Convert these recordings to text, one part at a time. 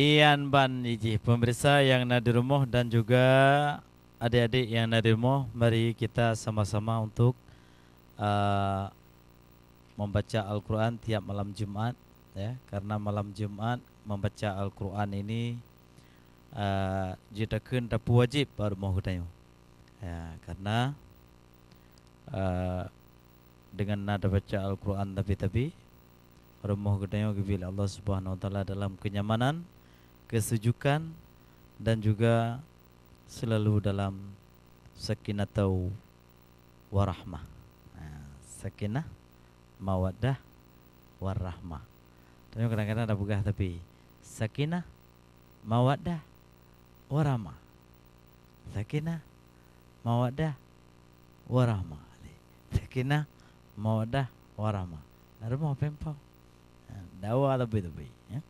Ian Ban Iji, pemirsa yang ada di rumah dan juga adik-adik yang ada di rumah, mari kita sama-sama untuk uh, membaca Al-Quran tiap malam Jumat, ya, karena malam Jumat membaca Al-Quran ini jitakeun tapi wajib baru mau hutayo, ya, karena dengan nada baca Al-Quran tapi rumah hutayo bila Allah Subhanahu Wa Taala dalam kenyamanan, kesejukan dan juga selalu dalam sakinatau warahmah. Sakinah, mawaddah, warahmah. Tapi kadang-kadang ada bugah tapi sakinah, mawaddah, warahmah. Sakinah, mawaddah, warahmah. Sakinah, mawaddah, warahmah. Ada mau pempau. Dawa lebih-lebih, ya.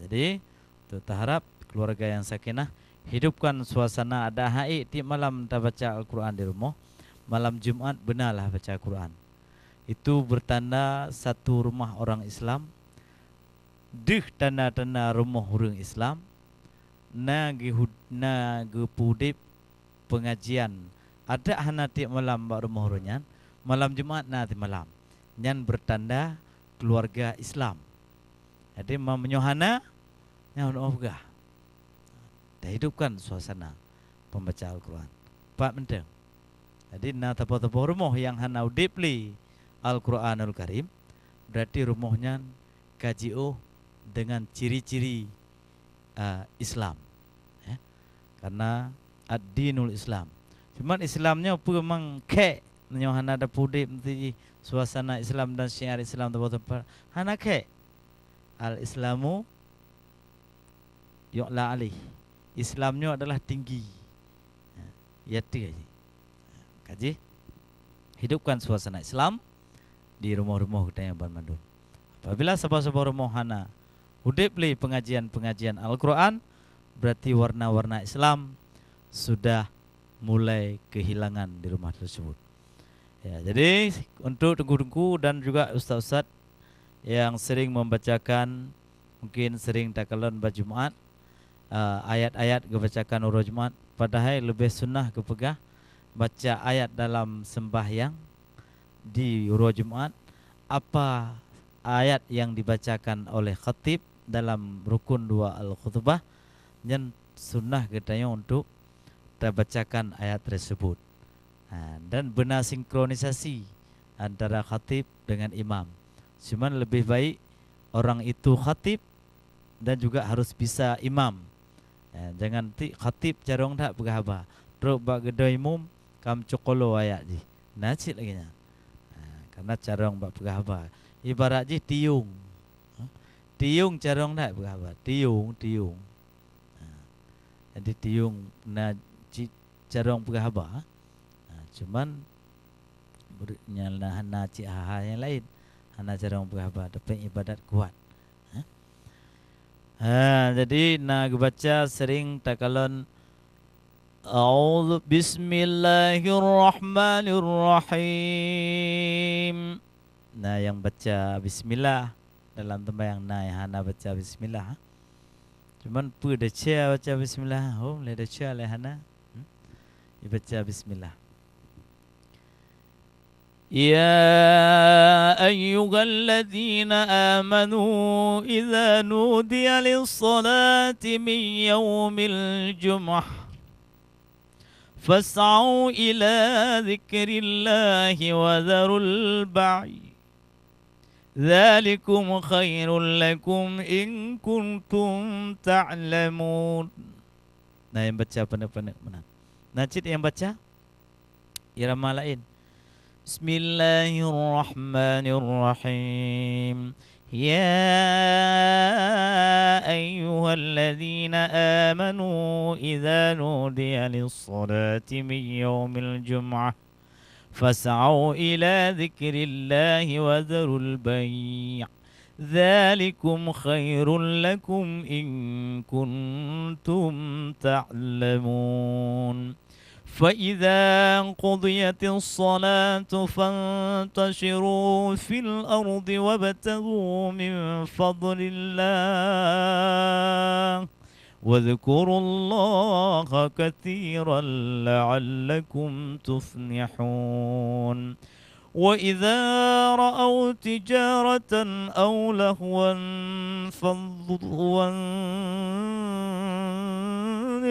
Jadi kita harap keluarga yang sakinah, hidupkan suasana ada haid di malam kita baca Al-Quran di rumah. Malam Jumat benarlah baca Al-Quran. Itu bertanda satu rumah orang Islam, dih tanda-tanda rumah orang Islam, na gepudip pengajian. Ada hanati malam bak rumah orangnya, malam Jumat nanti malam. Yang bertanda keluarga Islam. Jadi menyohana yang ogah. Dah hidupkan suasana pembaca Al-Quran. Pak penting. Jadi na tapo-tapo rumah yang hana udipli Al-Quranul Karim, berarti rumahnya KJO dengan ciri-ciri Islam, ya. Karena ad-dinul Islam. Cuman Islamnya apa memang ke menyohana ada pudip nanti suasana Islam dan syiar Islam tapo-tapo hana ke. Al-Islamu yu'la alih. Islamnya adalah tinggi. Ya tinggi. Kaji hidupkan suasana Islam di rumah-rumah kita yang bermandu. Apabila sebuah rumah hana hudipli pengajian Al-Quran, berarti warna-warna Islam sudah mulai kehilangan di rumah tersebut. Ya, jadi untuk tunggu-tunggu dan juga ustaz-ustaz yang sering membacakan, mungkin sering takalon Jumat, ayat-ayat kebacakan urut Jumat, padahal lebih sunnah kepegah baca ayat dalam sembahyang di urut Jumat. Apa ayat yang dibacakan oleh khatib dalam rukun 2 al-khutbah, yang sunnah katanya untuk terbacakan ayat tersebut. Dan benar sinkronisasi antara khatib dengan imam. Cuman lebih baik orang itu khatib dan juga harus bisa imam. Jangan ti khatib carong tak berapa. Terus bak gedai imam kam cokolo ayat ji. Nacit lagi nya. Karena carong bak berapa. Ibarat ji tiung. Tiung carong tak berapa. Tiung. Jadi tiung na carong berapa. Cuman nyala hana ci yang lain. Hana cara berapa tapi ibadat kuat. Jadi nak baca sering takalon A'udzu bismillahirrahmanirrahim. Nah yang baca bismillah dalam tempat yang yang hana baca bismillah. Cuman pu dah baca bismillah. Oh le dah le hana. Baca bismillah. يا أيها الذين آمنوا إذا نودي للصلاة من يوم الجمعة فاسعوا إلى ذكر الله وذروا البيع ذلكم خير لكم إن كنتم تعلمون. Nah yang baca pandai-pandai mana? Najid yang baca irama lain. Bismillahirrahmanirrahim. Ya ayyuhalladzina amanu idza nudiya lis-salati min yaumil jum'ah fas'au ila dzikrillahi wa dzarul bay'. Dzalikum khairul lakum in kuntum ta'lamun. فإذا قضيت الصلاة فانتشروا في الأرض وابتغوا من فضل الله واذكروا الله كثيرا لعلكم تفلحون وإذا رأوا تجارة أو لهوا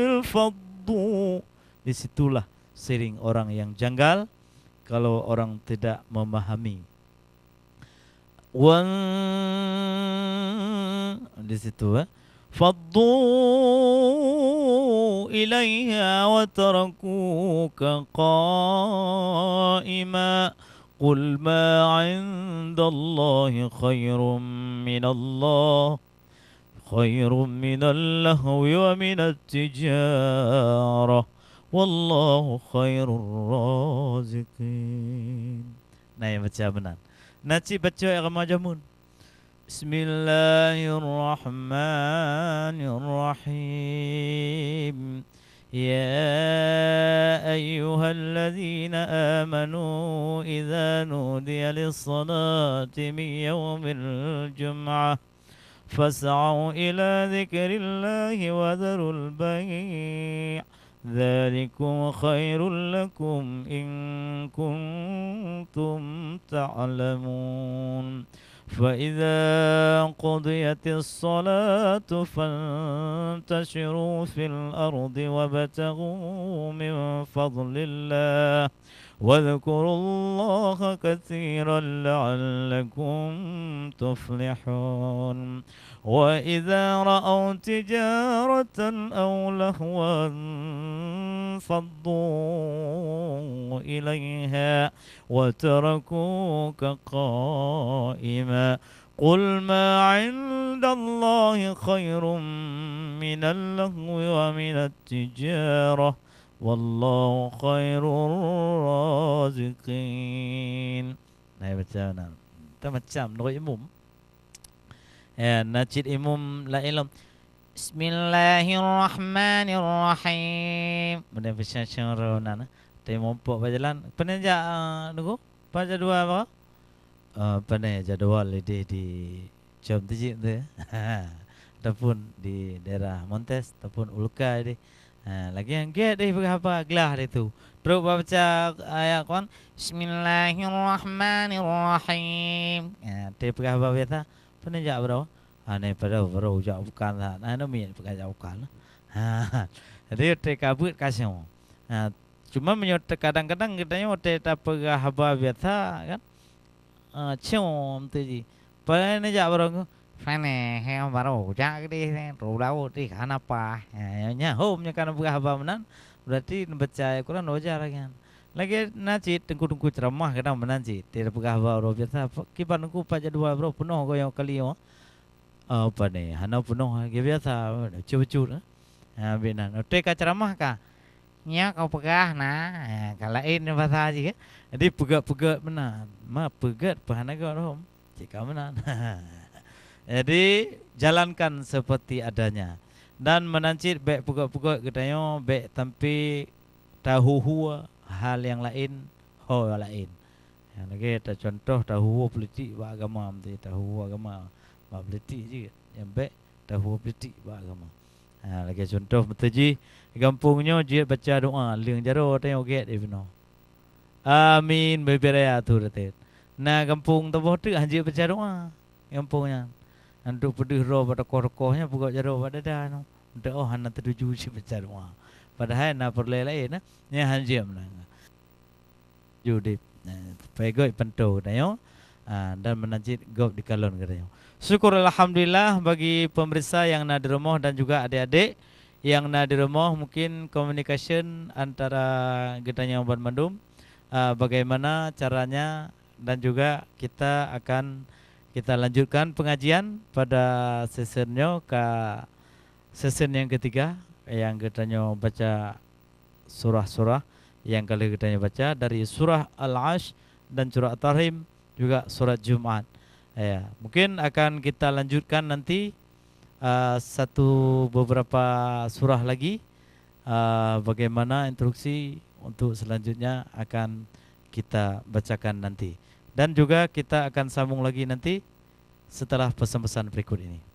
انفضوا. Disitulah sering orang yang janggal kalau orang tidak memahami. Di situ faddu ilaiha wa tarakuka qa'ima qul ma 'indallahi khairum minallah khairum minal lahwi wa minat tijarah wallahu khairur raziqin. Nah, yang baca benar. Nanti baca irama jamun. Bismillahirrahmanirrahim. Ya ayyuhalladzina amanu idza nudiya lis-salati min yawmil jum'ah fas'au ila dzikrillahi wa dharul bai'. ذلكم خير لكم إن كنتم تعلمون فإذا قضيت الصلاة فانتشروا في الأرض وابتغوا من فضل الله واذكروا الله كثيرا لعلكم تفلحون وإذا رأوا تجارة أو لهوا انفضوا إليها وتركوك قائما قل ما عند الله خير من اللهو ومن التجارة والله خير الرازقين. Nah, baca nah. Kita macam nak imam. Najid imam la ilm. Bismillahirrahmanirrahim. Benda baca cara nana. Tapi mompok berjalan. Penenjak nunggu. Baca dua apa? Penenjak jadual di jam tijik tu. Ataupun di daerah Montes ataupun Ulka di. Lagi yang get dia berapa gelah dia tu. Terus baca ayat Quran. Bismillahirrahmanirrahim. Dia berapa biasa? Penenjak berapa? Ni pada baru jauh bukan lah. Nah, ni bukan jauh bukan lah. Jadi dia kabut kasih. Cuma menyot kadang-kadang kita nyot dia berapa biasa kan? Cium tu je. Penenjak berapa? Fane yang baru jak di rulau di kana apa nya home nya kana berapa menan berarti baca Quran wajar kan lagi najid tengku-tengku ceramah kadang menanji tidak berapa bro biasa kiban ku paja dua bro penuh ko yang kali apa ni hana penuh lagi biasa cucu benan teka ceramah ka nya kau pegah nah kalain bahasa aja jadi pegat-pegat menan ma pegat pahana ko rom jika menan. Jadi jalankan seperti adanya dan menancit baik pukul-pukul katanya baik tampi tahu hua hal yang lain ho lain. Yang lagi ada contoh tahu politik ba agama mesti tahu agama ba politik je yang baik tahu politik ba agama. Lagi contoh betuji kampungnya dia baca doa leung jaro tengok get dia benar. Amin berberaya tu retet. Nah kampung taboh tu anjir baca doa kampungnya. Untuk pedih roh pada kokohnya buka jaro pada dah no. Doa hana tertuju si baca doa. Padahal na perle lain nya hanjam na. Judip pegoi pentu dayo dan menajid gop di kalon katanya. Syukur alhamdulillah bagi pemirsa yang ada di rumah dan juga adik-adik yang ada di rumah mungkin communication antara getanya Ban Mandum bagaimana caranya dan juga kita akan kita lanjutkan pengajian pada sesionnya ke sesion yang ketiga yang katanya baca surah-surah yang kali katanya baca dari surah Al-Ash dan surah At-Tahrim juga surat Jumat. Ya, mungkin akan kita lanjutkan nanti beberapa surah lagi bagaimana instruksi untuk selanjutnya akan kita bacakan nanti. Dan juga kita akan sambung lagi nanti setelah pesan-pesan berikut ini.